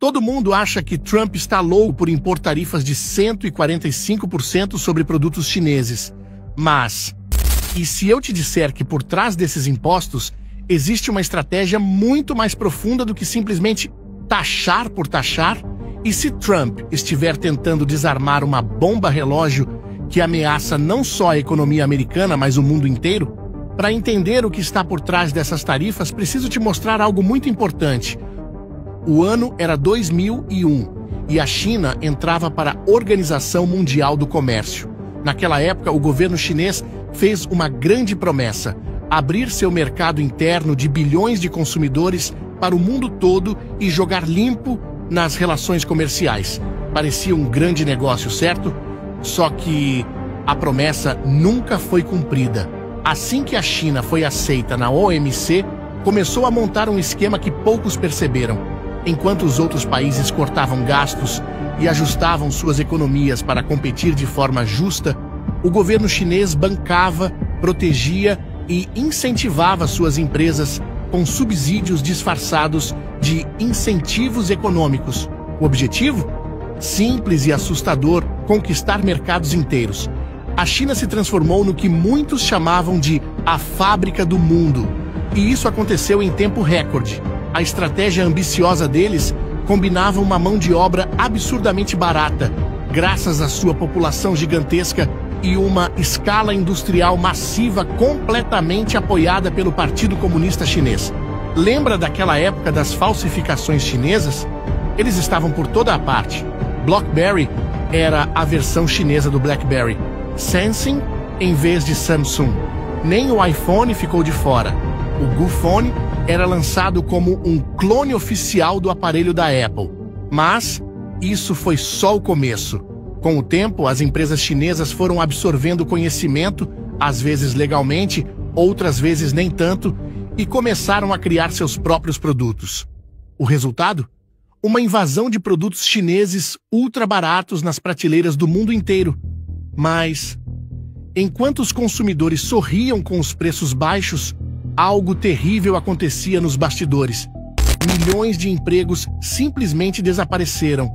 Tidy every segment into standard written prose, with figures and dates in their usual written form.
Todo mundo acha que Trump está louco por impor tarifas de 145% sobre produtos chineses. Mas, e se eu te disser que por trás desses impostos existe uma estratégia muito mais profunda do que simplesmente taxar por taxar? E se Trump estiver tentando desarmar uma bomba relógio que ameaça não só a economia americana, mas o mundo inteiro? Para entender o que está por trás dessas tarifas, preciso te mostrar algo muito importante. O ano era 2001 e a China entrava para a Organização Mundial do Comércio. Naquela época, o governo chinês fez uma grande promessa: abrir seu mercado interno de bilhões de consumidores para o mundo todo e jogar limpo nas relações comerciais. Parecia um grande negócio, certo? Só que a promessa nunca foi cumprida. Assim que a China foi aceita na OMC, começou a montar um esquema que poucos perceberam. Enquanto os outros países cortavam gastos e ajustavam suas economias para competir de forma justa, o governo chinês bancava, protegia e incentivava suas empresas com subsídios disfarçados de incentivos econômicos. O objetivo? Simples e assustador: conquistar mercados inteiros. A China se transformou no que muitos chamavam de a fábrica do mundo. E isso aconteceu em tempo recorde. A estratégia ambiciosa deles combinava uma mão de obra absurdamente barata, graças à sua população gigantesca e uma escala industrial massiva completamente apoiada pelo Partido Comunista Chinês. Lembra daquela época das falsificações chinesas? Eles estavam por toda a parte. BlackBerry era a versão chinesa do BlackBerry. Samsung em vez de Samsung. Nem o iPhone ficou de fora. O Gufone era lançado como um clone oficial do aparelho da Apple. Mas isso foi só o começo. Com o tempo, as empresas chinesas foram absorvendo conhecimento, às vezes legalmente, outras vezes nem tanto, e começaram a criar seus próprios produtos. O resultado? Uma invasão de produtos chineses ultra baratos nas prateleiras do mundo inteiro. Mas, enquanto os consumidores sorriam com os preços baixos, algo terrível acontecia nos bastidores. Milhões de empregos simplesmente desapareceram.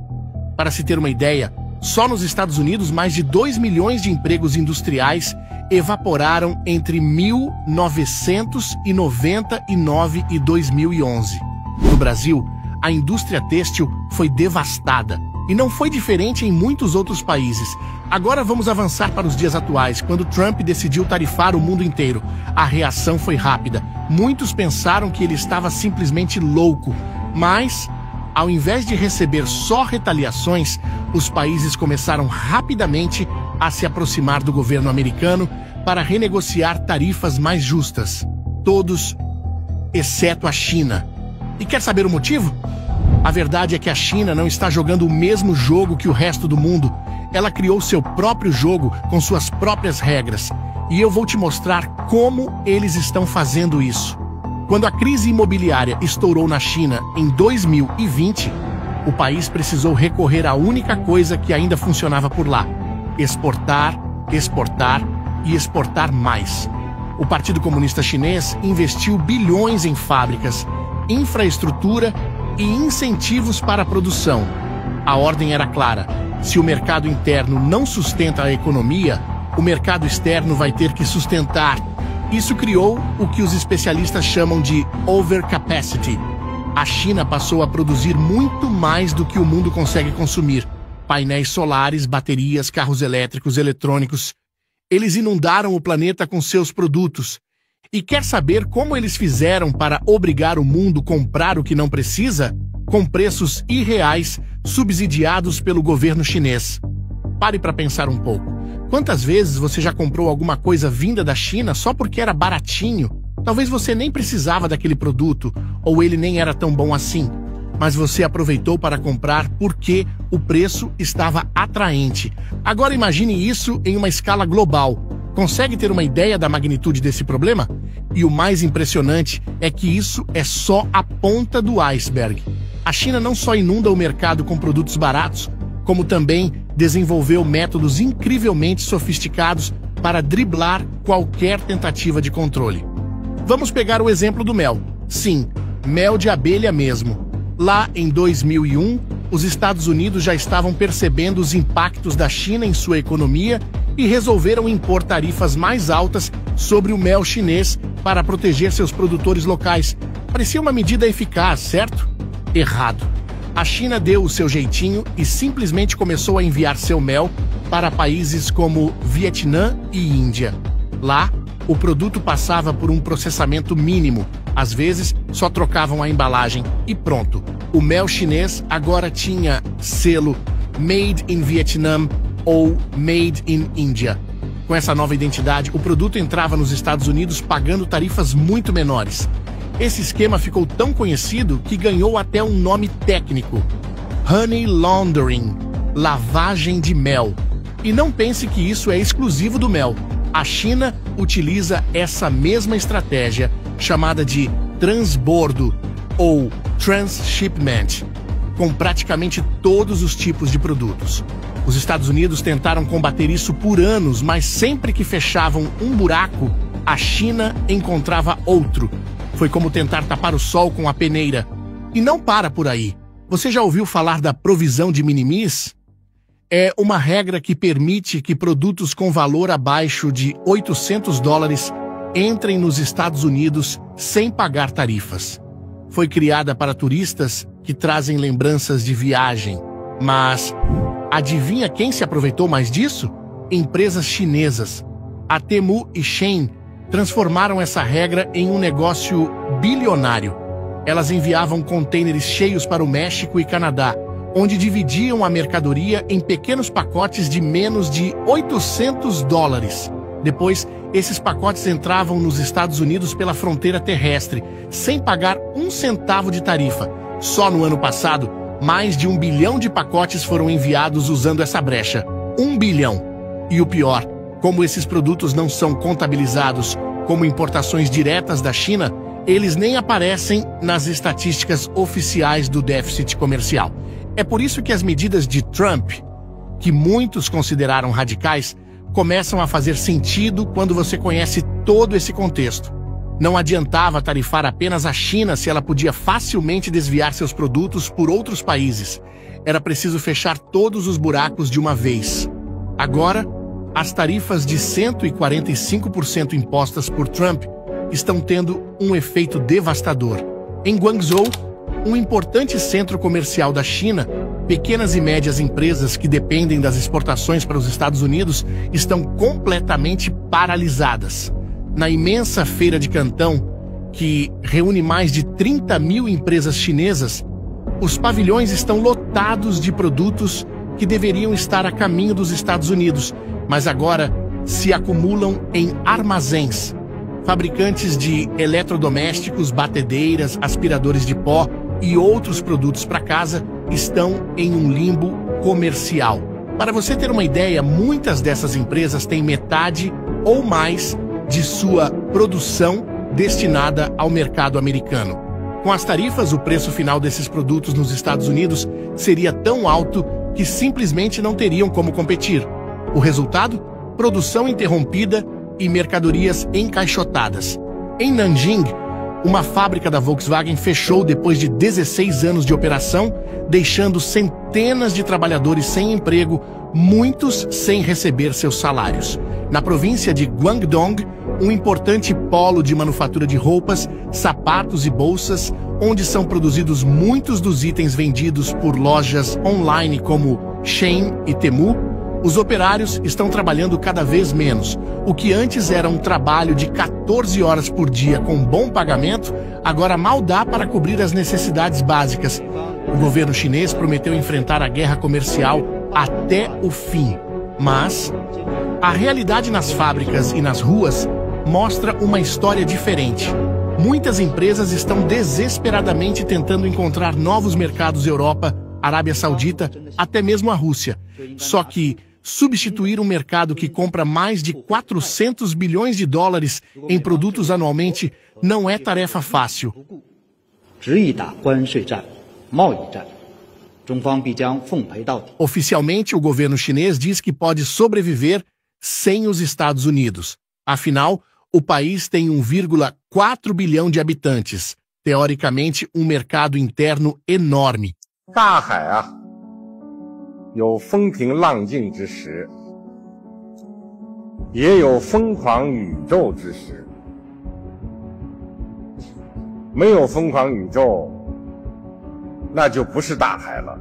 Para se ter uma ideia, só nos Estados Unidos mais de 2 milhões de empregos industriais evaporaram entre 1999 e 2011. No Brasil, a indústria têxtil foi devastada. E não foi diferente em muitos outros países. Agora vamos avançar para os dias atuais, quando Trump decidiu tarifar o mundo inteiro. A reação foi rápida. Muitos pensaram que ele estava simplesmente louco. Mas, ao invés de receber só retaliações, os países começaram rapidamente a se aproximar do governo americano para renegociar tarifas mais justas. Todos, exceto a China. E quer saber o motivo? A verdade é que a China não está jogando o mesmo jogo que o resto do mundo. Ela criou seu próprio jogo com suas próprias regras. E eu vou te mostrar como eles estão fazendo isso. Quando a crise imobiliária estourou na China em 2020, o país precisou recorrer à única coisa que ainda funcionava por lá: exportar, exportar e exportar mais. O Partido Comunista Chinês investiu bilhões em fábricas, infraestrutura e incentivos para a produção. A ordem era clara: se o mercado interno não sustenta a economia, o mercado externo vai ter que sustentar. Isso criou o que os especialistas chamam de overcapacity. A China passou a produzir muito mais do que o mundo consegue consumir. Painéis solares, baterias, carros elétricos, eletrônicos. Eles inundaram o planeta com seus produtos. E quer saber como eles fizeram para obrigar o mundo a comprar o que não precisa? Com preços irreais, subsidiados pelo governo chinês. Pare para pensar um pouco. Quantas vezes você já comprou alguma coisa vinda da China só porque era baratinho? Talvez você nem precisava daquele produto, ou ele nem era tão bom assim. Mas você aproveitou para comprar porque o preço estava atraente. Agora imagine isso em uma escala global. Consegue ter uma ideia da magnitude desse problema? E o mais impressionante é que isso é só a ponta do iceberg. A China não só inunda o mercado com produtos baratos, como também desenvolveu métodos incrivelmente sofisticados para driblar qualquer tentativa de controle. Vamos pegar o exemplo do mel. Sim, mel de abelha mesmo. Lá em 2001, os Estados Unidos já estavam percebendo os impactos da China em sua economia e resolveram impor tarifas mais altas sobre o mel chinês para proteger seus produtores locais. Parecia uma medida eficaz, certo? Errado. A China deu o seu jeitinho e simplesmente começou a enviar seu mel para países como Vietnã e Índia. Lá, o produto passava por um processamento mínimo. Às vezes, só trocavam a embalagem e pronto. O mel chinês agora tinha selo Made in Vietnam ou Made in India. Com essa nova identidade, o produto entrava nos Estados Unidos pagando tarifas muito menores. Esse esquema ficou tão conhecido que ganhou até um nome técnico: Honey Laundering, lavagem de mel. E não pense que isso é exclusivo do mel. A China utiliza essa mesma estratégia, chamada de transbordo ou transshipment, com praticamente todos os tipos de produtos. Os Estados Unidos tentaram combater isso por anos, mas sempre que fechavam um buraco, a China encontrava outro. Foi como tentar tapar o sol com a peneira. E não para por aí. Você já ouviu falar da provisão de minimis? É uma regra que permite que produtos com valor abaixo de $800 entrem nos Estados Unidos sem pagar tarifas. Foi criada para turistas que trazem lembranças de viagem. Mas adivinha quem se aproveitou mais disso? Empresas chinesas. A Temu e Shein transformaram essa regra em um negócio bilionário. Elas enviavam contêineres cheios para o México e Canadá, onde dividiam a mercadoria em pequenos pacotes de menos de $800. Depois, esses pacotes entravam nos Estados Unidos pela fronteira terrestre, sem pagar um centavo de tarifa. Só no ano passado, mais de 1 bilhão de pacotes foram enviados usando essa brecha. 1 bilhão. E o pior, como esses produtos não são contabilizados como importações diretas da China, eles nem aparecem nas estatísticas oficiais do déficit comercial. É por isso que as medidas de Trump, que muitos consideraram radicais, começam a fazer sentido quando você conhece todo esse contexto. Não adiantava tarifar apenas a China se ela podia facilmente desviar seus produtos por outros países. Era preciso fechar todos os buracos de uma vez. Agora, as tarifas de 145% impostas por Trump estão tendo um efeito devastador. Em Guangzhou, um importante centro comercial da China, pequenas e médias empresas que dependem das exportações para os Estados Unidos estão completamente paralisadas. Na imensa feira de Cantão, que reúne mais de 30 mil empresas chinesas, os pavilhões estão lotados de produtos que deveriam estar a caminho dos Estados Unidos, mas agora se acumulam em armazéns. Fabricantes de eletrodomésticos, batedeiras, aspiradores de pó e outros produtos para casa estão em um limbo comercial. Para você ter uma ideia, muitas dessas empresas têm metade ou mais de sua produção destinada ao mercado americano. Com as tarifas, o preço final desses produtos nos Estados Unidos seria tão alto que simplesmente não teriam como competir. O resultado? Produção interrompida e mercadorias encaixotadas. Em Nanjing, uma fábrica da Volkswagen fechou depois de 16 anos de operação, deixando centenas de trabalhadores sem emprego, muitos sem receber seus salários. Na província de Guangdong, um importante polo de manufatura de roupas, sapatos e bolsas, onde são produzidos muitos dos itens vendidos por lojas online como Shein e Temu, os operários estão trabalhando cada vez menos. O que antes era um trabalho de 14 horas por dia com bom pagamento, agora mal dá para cobrir as necessidades básicas. O governo chinês prometeu enfrentar a guerra comercial até o fim. Mas a realidade nas fábricas e nas ruas mostra uma história diferente. Muitas empresas estão desesperadamente tentando encontrar novos mercados Europa, Arábia Saudita, até mesmo a Rússia. Só que substituir um mercado que compra mais de 400 bilhões de dólares em produtos anualmente não é tarefa fácil. Oficialmente, o governo chinês diz que pode sobreviver sem os Estados Unidos. Afinal, o país tem 1,4 bilhão de habitantes, teoricamente um mercado interno enorme. 大海啊，有风平浪静之时，也有疯狂宇宙之时。没有疯狂宇宙，那就不是大海了。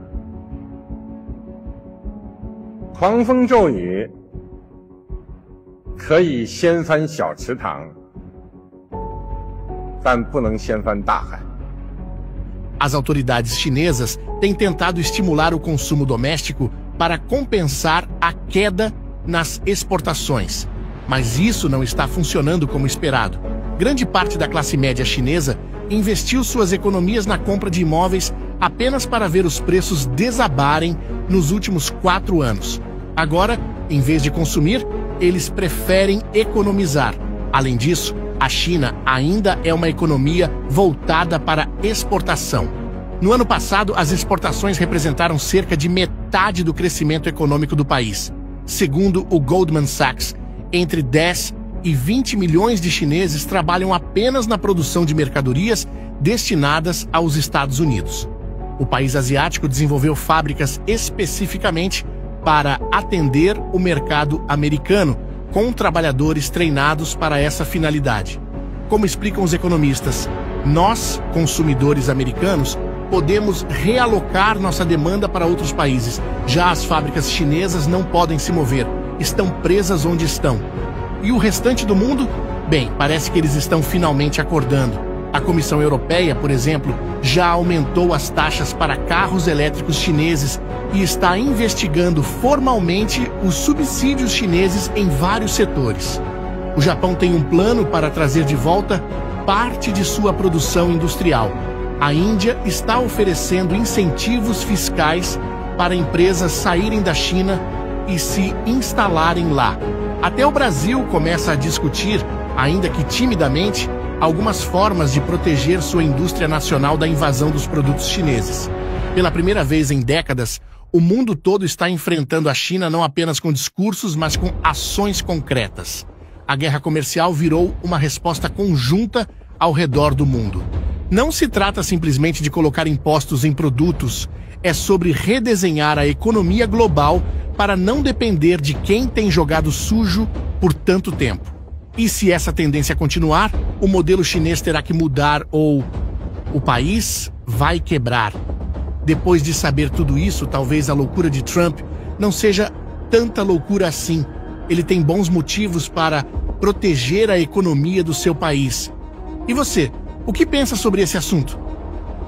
狂风骤雨可以掀翻小池塘，但不能掀翻大海。 As autoridades chinesas têm tentado estimular o consumo doméstico para compensar a queda nas exportações. Mas isso não está funcionando como esperado. Grande parte da classe média chinesa investiu suas economias na compra de imóveis apenas para ver os preços desabarem nos últimos 4 anos. Agora, em vez de consumir, eles preferem economizar. Além disso, a China ainda é uma economia voltada para exportação. No ano passado, as exportações representaram cerca de metade do crescimento econômico do país. Segundo o Goldman Sachs, entre 10 e 20 milhões de chineses trabalham apenas na produção de mercadorias destinadas aos Estados Unidos. O país asiático desenvolveu fábricas especificamente para atender o mercado americano, com trabalhadores treinados para essa finalidade. Como explicam os economistas, nós, consumidores americanos, podemos realocar nossa demanda para outros países. Já as fábricas chinesas não podem se mover, estão presas onde estão. E o restante do mundo? Bem, parece que eles estão finalmente acordando. A Comissão Europeia, por exemplo, já aumentou as taxas para carros elétricos chineses e está investigando formalmente os subsídios chineses em vários setores. O Japão tem um plano para trazer de volta parte de sua produção industrial. A Índia está oferecendo incentivos fiscais para empresas saírem da China e se instalarem lá. Até o Brasil começa a discutir, ainda que timidamente, algumas formas de proteger sua indústria nacional da invasão dos produtos chineses. Pela primeira vez em décadas, o mundo todo está enfrentando a China não apenas com discursos, mas com ações concretas. A guerra comercial virou uma resposta conjunta ao redor do mundo. Não se trata simplesmente de colocar impostos em produtos, é sobre redesenhar a economia global para não depender de quem tem jogado sujo por tanto tempo. E se essa tendência continuar, o modelo chinês terá que mudar ou o país vai quebrar. Depois de saber tudo isso, talvez a loucura de Trump não seja tanta loucura assim. Ele tem bons motivos para proteger a economia do seu país. E você, o que pensa sobre esse assunto?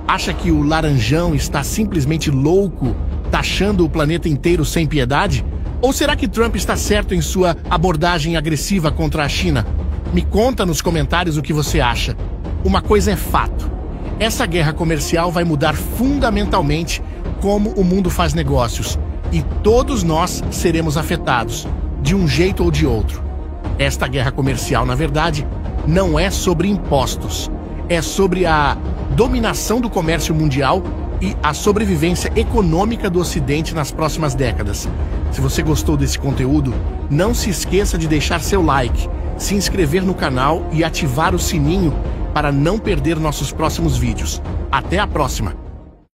Acha que o laranjão está simplesmente louco, taxando o planeta inteiro sem piedade? Ou será que Trump está certo em sua abordagem agressiva contra a China? Me conta nos comentários o que você acha. Uma coisa é fato. Essa guerra comercial vai mudar fundamentalmente como o mundo faz negócios. E todos nós seremos afetados, de um jeito ou de outro. Esta guerra comercial, na verdade, não é sobre impostos. É sobre a dominação do comércio mundial e a sobrevivência econômica do Ocidente nas próximas décadas. Se você gostou desse conteúdo, não se esqueça de deixar seu like, se inscrever no canal e ativar o sininho para não perder nossos próximos vídeos. Até a próxima!